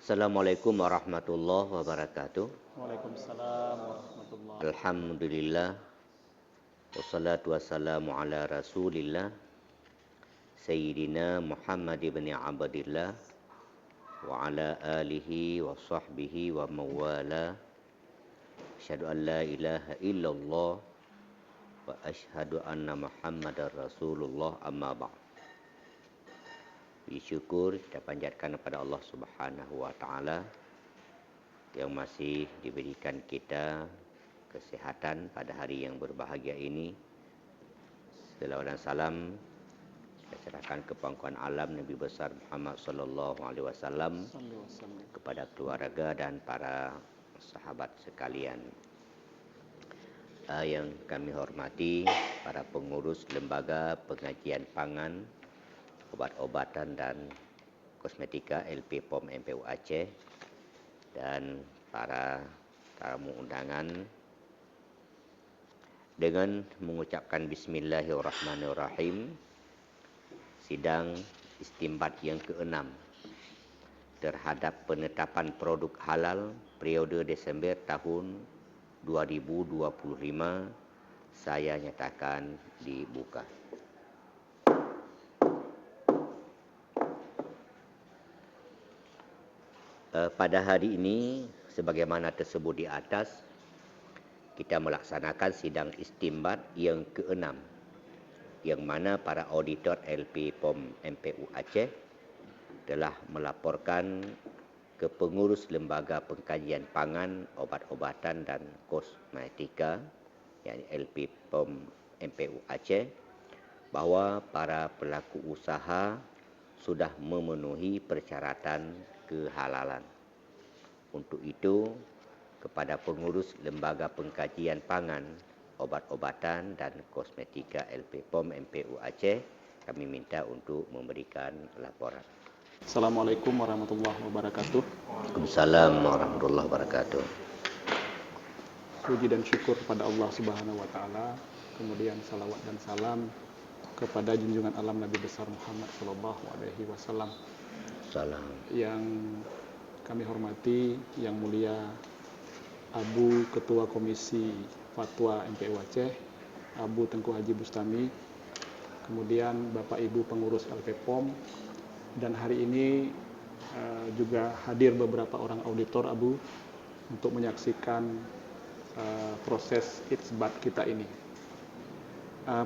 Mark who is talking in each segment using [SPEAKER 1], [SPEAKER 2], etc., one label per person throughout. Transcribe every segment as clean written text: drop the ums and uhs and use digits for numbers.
[SPEAKER 1] Assalamualaikum warahmatullahi wabarakatuh.
[SPEAKER 2] Waalaikumsalam warahmatullahi.
[SPEAKER 1] Alhamdulillah. Wassalatu wassalamu ala rasulillah Sayyidina Muhammad ibn Abdillah wa ala alihi wa sahbihi wa mawala. Asyhadu an la ilaha illallah wa asyhadu anna Muhammadar Rasulullah, amma ba'd. Syukur kita panjatkan kepada Allah Subhanahu wa taala yang masih diberikan kita kesehatan pada hari yang berbahagia ini. Selawat dan salam kita serahkan ke pangkuan alam Nabi besar Muhammad sallallahu alaihi wasallam, kepada keluarga dan para sahabat sekalian. Yang kami hormati para pengurus Lembaga Pengajian Pangan, Obat-obatan dan Kosmetika LP POM MPU Aceh, dan para tamu undangan, dengan mengucapkan Bismillahirrahmanirrahim, sidang istimbat yang ke-6 terhadap penetapan produk halal periode Desember tahun 2025 saya nyatakan dibuka. Pada hari ini, sebagaimana tersebut di atas, kita melaksanakan sidang istimbat yang ke-6, yang mana para auditor LP POM MPU Aceh telah melaporkan ke pengurus Lembaga Pengkajian Pangan, Obat-obatan dan Kosmetika, yakni LP POM MPU Aceh, bahawa para pelaku usaha sudah memenuhi persyaratan kehalalan. Untuk itu, kepada pengurus Lembaga Pengkajian Pangan, Obat-obatan dan Kosmetika LP POM MPU Aceh, kami minta untuk memberikan laporan.
[SPEAKER 2] Assalamualaikum warahmatullahi wabarakatuh.
[SPEAKER 1] Waalaikumsalam warahmatullahi wabarakatuh.
[SPEAKER 2] Puji dan syukur kepada Allah Subhanahu wa taala, kemudian salawat dan salam kepada junjungan alam Nabi besar Muhammad sallallahu alaihi wasallam.
[SPEAKER 1] Salam.
[SPEAKER 2] Yang kami hormati Yang Mulia Abu Ketua Komisi Fatwa MPU Aceh, Abu Tengku Haji Bustami, kemudian Bapak Ibu pengurus LP POM, dan hari ini juga hadir beberapa orang auditor Abu untuk menyaksikan proses isbat kita ini.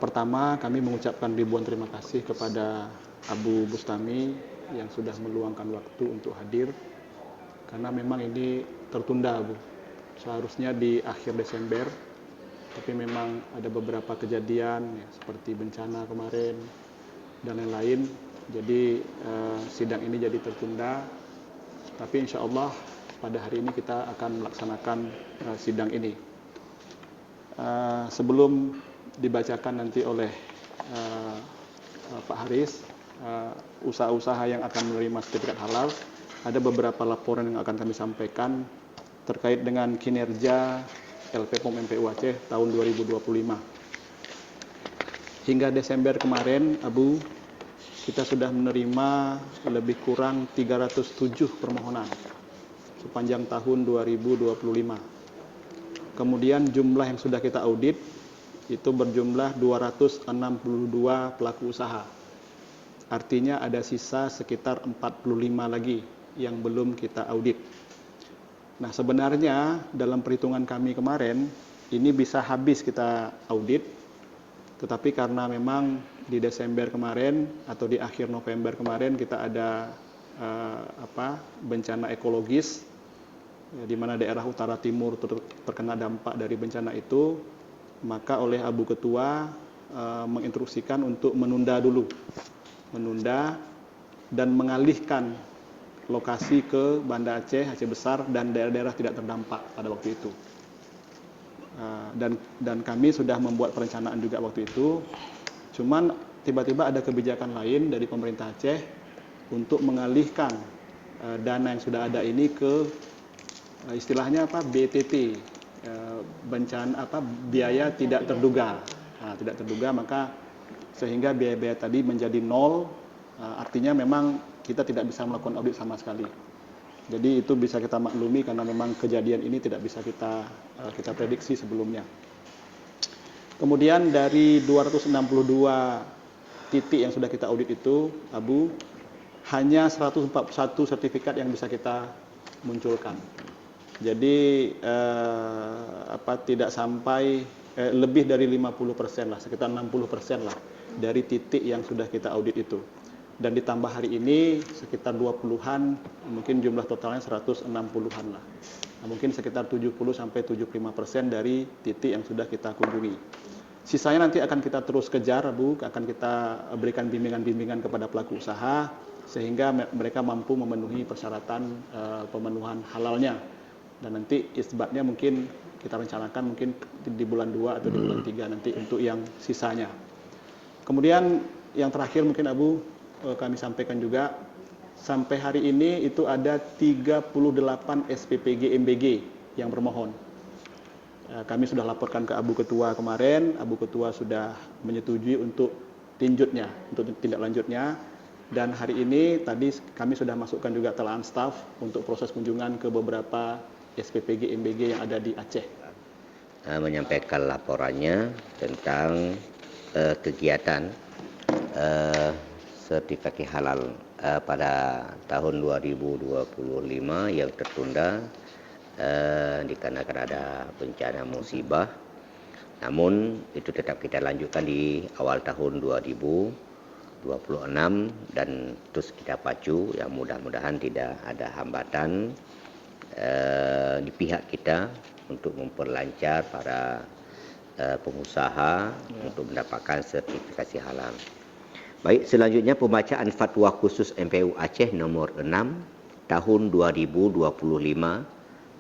[SPEAKER 2] Pertama, kami mengucapkan ribuan terima kasih kepada Abu Bustami yang sudah meluangkan waktu untuk hadir, karena memang ini tertunda, Bu. Seharusnya di akhir Desember, tapi memang ada beberapa kejadian ya, seperti bencana kemarin dan lain-lain. Jadi sidang ini jadi tertunda, tapi insya Allah pada hari ini kita akan melaksanakan sidang ini. Sebelum dibacakan nanti oleh Pak Haris usaha-usaha yang akan menerima sertifikat halal, ada beberapa laporan yang akan kami sampaikan terkait dengan kinerja LP POM MPU Aceh tahun 2025. Hingga Desember kemarin, Abu, kita sudah menerima lebih kurang 307 permohonan sepanjang tahun 2025. Kemudian jumlah yang sudah kita audit itu berjumlah 262 pelaku usaha. Artinya ada sisa sekitar 45 lagi yang belum kita audit. Nah, sebenarnya dalam perhitungan kami kemarin, ini bisa habis kita audit, tetapi karena memang di Desember kemarin atau di akhir November kemarin kita ada bencana ekologis, di mana daerah utara timur terkena dampak dari bencana itu, maka oleh Abu Ketua menginstruksikan untuk menunda dan mengalihkan lokasi ke Banda Aceh, Aceh Besar, dan daerah-daerah tidak terdampak pada waktu itu. Dan kami sudah membuat perencanaan juga waktu itu. Cuman tiba-tiba ada kebijakan lain dari pemerintah Aceh untuk mengalihkan dana yang sudah ada ini ke istilahnya BTT, biaya tidak terduga. Tidak terduga, maka sehingga biaya-biaya tadi menjadi nol. Artinya memang kita tidak bisa melakukan audit sama sekali. Jadi itu bisa kita maklumi karena memang kejadian ini tidak bisa kita prediksi sebelumnya. Kemudian dari 262 titik yang sudah kita audit itu, Abu, hanya 141 sertifikat yang bisa kita munculkan. Jadi tidak sampai lebih dari 50% lah, sekitar 60% lah dari titik yang sudah kita audit itu. Dan ditambah hari ini sekitar 20-an, mungkin jumlah totalnya 160-an lah. Nah, mungkin sekitar 70-75% dari titik yang sudah kita kunjungi. Sisanya nanti akan kita terus kejar, Bu, akan kita berikan bimbingan-bimbingan kepada pelaku usaha sehingga mereka mampu memenuhi persyaratan pemenuhan halalnya. Dan nanti isbatnya mungkin kita rencanakan mungkin di bulan 2 atau di bulan 3 nanti untuk yang sisanya. Kemudian yang terakhir mungkin Abu, kami sampaikan juga, sampai hari ini itu ada 38 SPPG MBG yang bermohon. Kami sudah laporkan ke Abu Ketua kemarin, Abu Ketua sudah menyetujui untuk tinjutnya, untuk tindak lanjutnya. Dan hari ini tadi kami sudah masukkan juga telaan staf untuk proses kunjungan ke beberapa SPPG MBG yang ada di Aceh.
[SPEAKER 1] Menyampaikan laporannya tentang kegiatan sertifikasi halal pada tahun 2025 yang tertunda dikarenakan ada bencana musibah. Namun itu tetap kita lanjutkan di awal tahun 2026 dan terus kita pacu, yang mudah-mudahan tidak ada hambatan di pihak kita untuk memperlancar para pengusaha untuk mendapatkan sertifikasi halal. Baik, selanjutnya pembacaan fatwa khusus MPU Aceh nomor 6 tahun 2025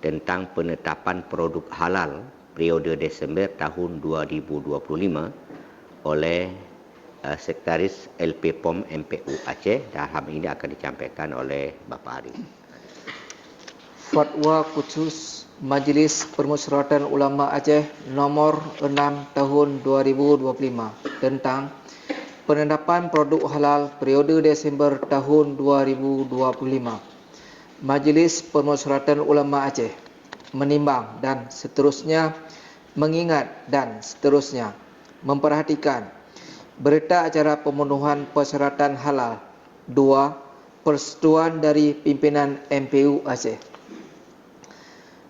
[SPEAKER 1] tentang penetapan produk halal periode Desember tahun 2025 oleh Sekretaris LP POM MPU Aceh, dan hal ini akan disampaikan oleh Bapak Arif.
[SPEAKER 3] Fatwa khusus Majlis Permusyawaratan Ulama Aceh nomor 6 tahun 2025 tentang penetapan produk halal periode Desember tahun 2025. Majlis Permusyawaratan Ulama Aceh menimbang dan seterusnya mengingat dan seterusnya memperhatikan berita acara pemenuhan persyaratan halal 2. Persetujuan dari pimpinan MPU Aceh.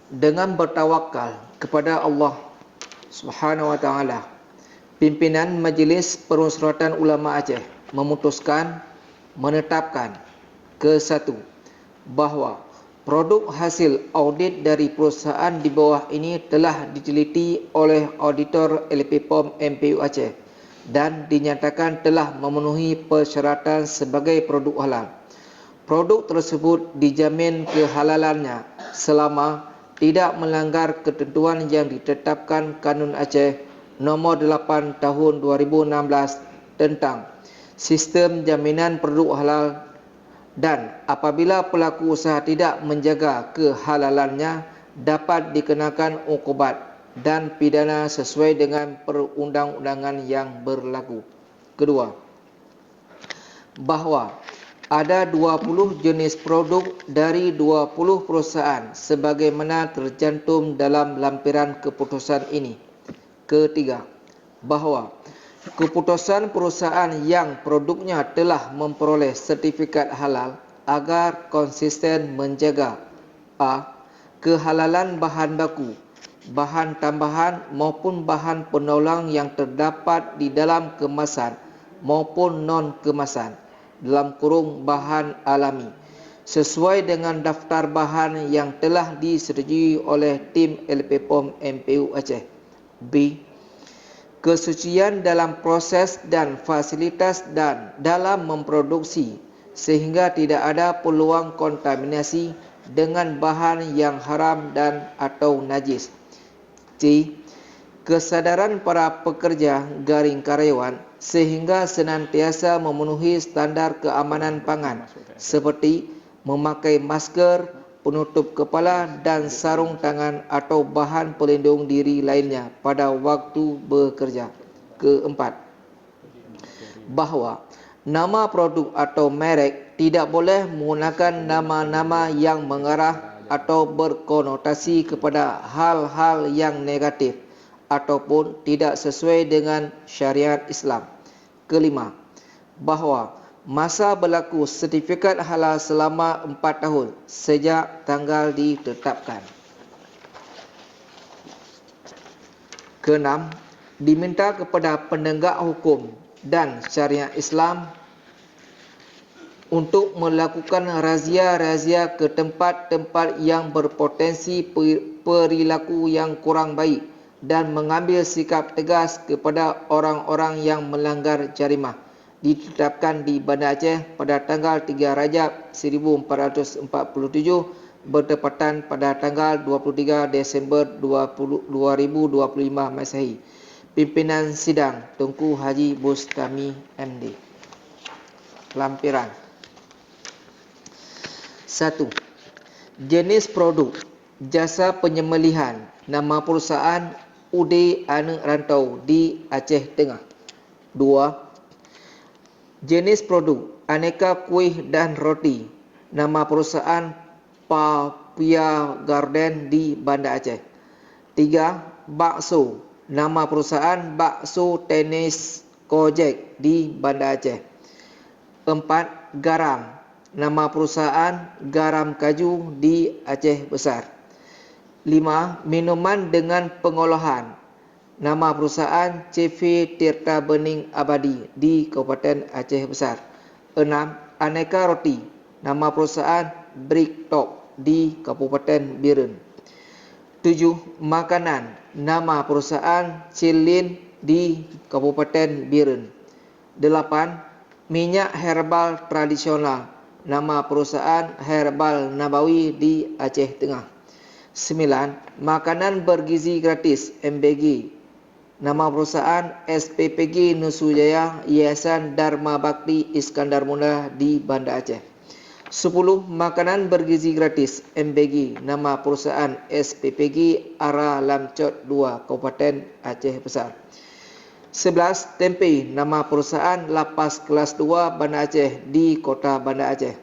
[SPEAKER 3] Dengan bertawakal kepada Allah Subhanahu wa taala, pimpinan Majlis Permusyawaratan Ulama Aceh memutuskan menetapkan ke-1 bahawa produk hasil audit dari perusahaan di bawah ini telah diteliti oleh auditor LP POM MPU Aceh dan dinyatakan telah memenuhi persyaratan sebagai produk halal. Produk tersebut dijamin kehalalannya selama tidak melanggar ketentuan yang ditetapkan Kanun Aceh nomor 8 tahun 2016 tentang sistem jaminan produk halal, dan apabila pelaku usaha tidak menjaga kehalalannya dapat dikenakan uqubat dan pidana sesuai dengan perundang-undangan yang berlaku. Kedua, bahawa ada 20 jenis produk dari 20 perusahaan sebagaimana tercantum dalam lampiran keputusan ini. Ketiga, bahawa keputusan perusahaan yang produknya telah memperoleh sertifikat halal agar konsisten menjaga a. kehalalan bahan baku, bahan tambahan maupun bahan penolong yang terdapat di dalam kemasan maupun non-kemasan dalam kurung bahan alami sesuai dengan daftar bahan yang telah disetujui oleh tim LP POM MPU Aceh. B. Kesucian dalam proses dan fasilitas dan dalam memproduksi sehingga tidak ada peluang kontaminasi dengan bahan yang haram dan atau najis. C. Kesadaran para pekerja garing karyawan sehingga senantiasa memenuhi standar keamanan pangan seperti memakai masker, penutup kepala dan sarung tangan atau bahan pelindung diri lainnya pada waktu bekerja. Keempat, bahawa nama produk atau merek tidak boleh menggunakan nama-nama yang mengarah atau berkonotasi kepada hal-hal yang negatif ataupun tidak sesuai dengan syariat Islam. Kelima, bahawa masa berlaku sertifikat halal selama 4 tahun sejak tanggal ditetapkan. Keenam, diminta kepada penegak hukum dan syariat Islam untuk melakukan razia-razia ke tempat-tempat yang berpotensi perilaku yang kurang baik dan mengambil sikap tegas kepada orang-orang yang melanggar jarimah ditetapkan di Banda Aceh pada tanggal 3 Rajab 1447 bertepatan pada tanggal 23 Disember 2025 Masehi. Pimpinan Sidang Tunku Haji Bustami MD. Lampiran 1. Jenis produk jasa penyembelihan, nama perusahaan Ude Anak Rantau di Aceh Tengah. 2. Jenis produk aneka kuih dan roti, nama perusahaan Papia Garden di Banda Aceh. 3. Bakso, nama perusahaan Bakso Tenis Kojek di Banda Aceh. 4. Garam, nama perusahaan Garam Kaju di Aceh Besar. 5. Minuman dengan pengolahan, nama perusahaan CV Tirta Bening Abadi di Kabupaten Aceh Besar. 6. Aneka roti, nama perusahaan Brick Top di Kabupaten Biren. 7. Makanan, nama perusahaan Cilin di Kabupaten Biren. 8. Minyak herbal tradisional, nama perusahaan Herbal Nabawi di Aceh Tengah. 9. Makanan bergizi gratis MBG, nama perusahaan SPPG Nusujaya Yayasan Dharma Bakti Iskandar Muda di Banda Aceh. 10. Makanan bergizi gratis MBG, nama perusahaan SPPG Ara Lamcot 2 Kabupaten Aceh Besar. 11. Tempe, nama perusahaan Lapas Kelas 2 Banda Aceh di Kota Banda Aceh.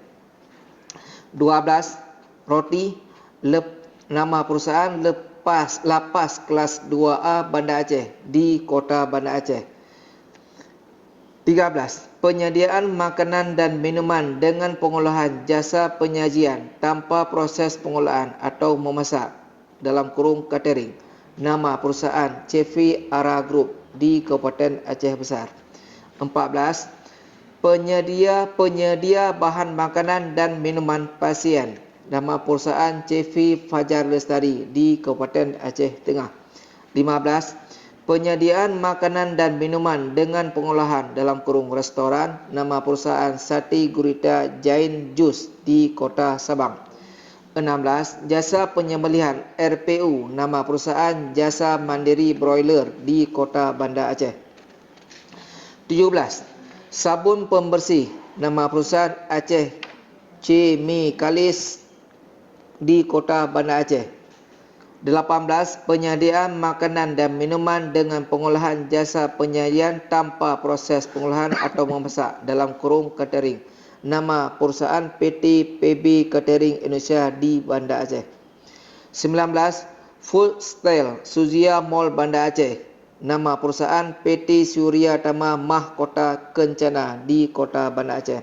[SPEAKER 3] 12. Roti, nama perusahaan Lapas Kelas 2A Banda Aceh di Kota Banda Aceh. 13. Penyediaan makanan dan minuman dengan pengolahan jasa penyajian tanpa proses pengolahan atau memasak dalam kurung catering, nama perusahaan CV Ara Group di Kabupaten Aceh Besar. 14. Penyedia bahan makanan dan minuman pasien, nama perusahaan CV Fajar Lestari di Kabupaten Aceh Tengah. 15. Penyediaan makanan dan minuman dengan pengolahan dalam kurung restoran, nama perusahaan Sati Gurita Jain Jus di Kota Sabang. 16. Jasa penyembelihan RPU, nama perusahaan Jasa Mandiri Broiler di Kota Banda Aceh. 17. Sabun pembersih, nama perusahaan Aceh Chemikalis di Kota Banda Aceh. 18. Penyediaan makanan dan minuman dengan pengolahan jasa penyajian tanpa proses pengolahan atau memasak dalam kurung catering, nama perusahaan PT PB Catering Indonesia di Banda Aceh. 19. Food Style Suzia Mall Banda Aceh, nama perusahaan PT Surya Tama Mahkota Kencana di Kota Banda Aceh.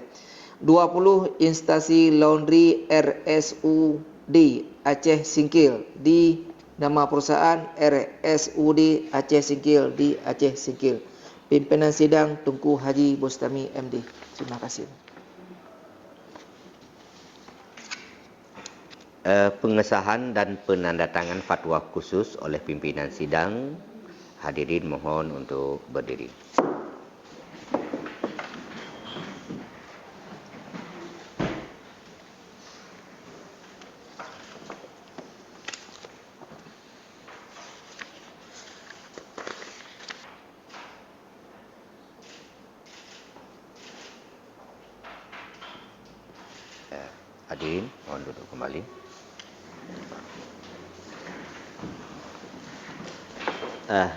[SPEAKER 3] 20. Instasi Laundry RSUD Aceh Singkil di nama perusahaan RSUD Aceh Singkil di Aceh Singkil. Pimpinan Sidang Tunku Haji Bustami MD. Terima kasih.
[SPEAKER 1] Pengesahan dan penandatangan fatwa khusus oleh pimpinan sidang. Hadirin mohon untuk berdiri. Hadirin mohon duduk kembali.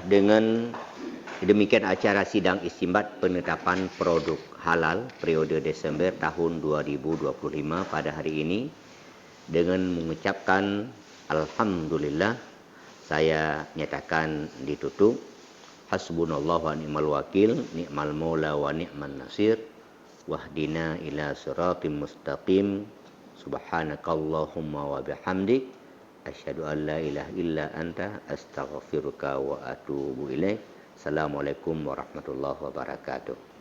[SPEAKER 1] Dengan Demikian acara sidang istinbat penetapan produk halal periode Desember tahun 2025 pada hari ini. Dengan mengucapkan Alhamdulillah, saya nyatakan ditutup. Hasbunallahu wa ni'mal wakil, ni'mal maula wa ni'man nasir. Wahdina ila siratim mustaqim. Subhanakallahumma wa bihamdik. Asyhadu an la ilaha illa anta astaghfiruka wa atubu ilaik. Assalamualaikum warahmatullahi wabarakatuh.